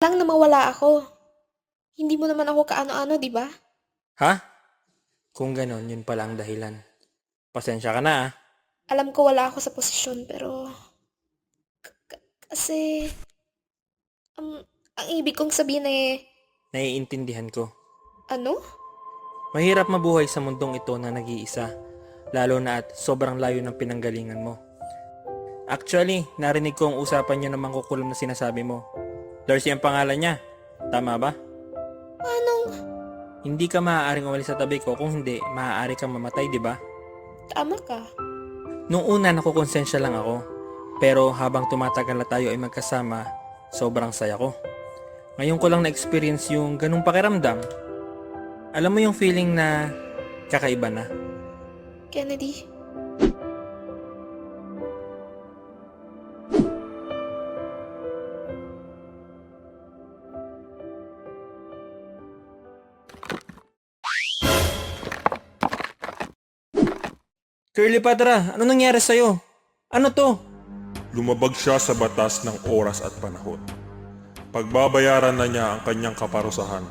lang na mawala ako. Hindi mo naman ako kaano-ano, di ba? Ha? Kung ganon, yun pala ang dahilan. Pasensya ka na ah. Alam ko wala ako sa posisyon, pero kasi, um, ang ibig kong sabihin Naiintindihan ko. ano? Mahirap mabuhay sa mundong ito na nag-iisa. Lalo na at sobrang layo ng pinanggalingan mo. Actually, narinig ko ang usapan niyo ng mangkukulam na sinasabi mo. Darcy ang pangalan niya. Tama ba? Anong, Hindi ka maaaring umalis sa tabi ko kung hindi, maaari kang mamatay, di ba? tama ka. Nung una nakukonsensya lang ako. Pero habang tumatagal na tayo ay magkasama, sobrang saya ko. Ngayon ko lang na-experience yung ganung pakiramdam. Alam mo yung feeling na kakaiba na. Kennedy, Curly Padra, ano nangyari sa'yo? Ano to? Lumabag siya sa batas ng oras at panahon. Pagbabayaran na niya ang kanyang kaparusahan.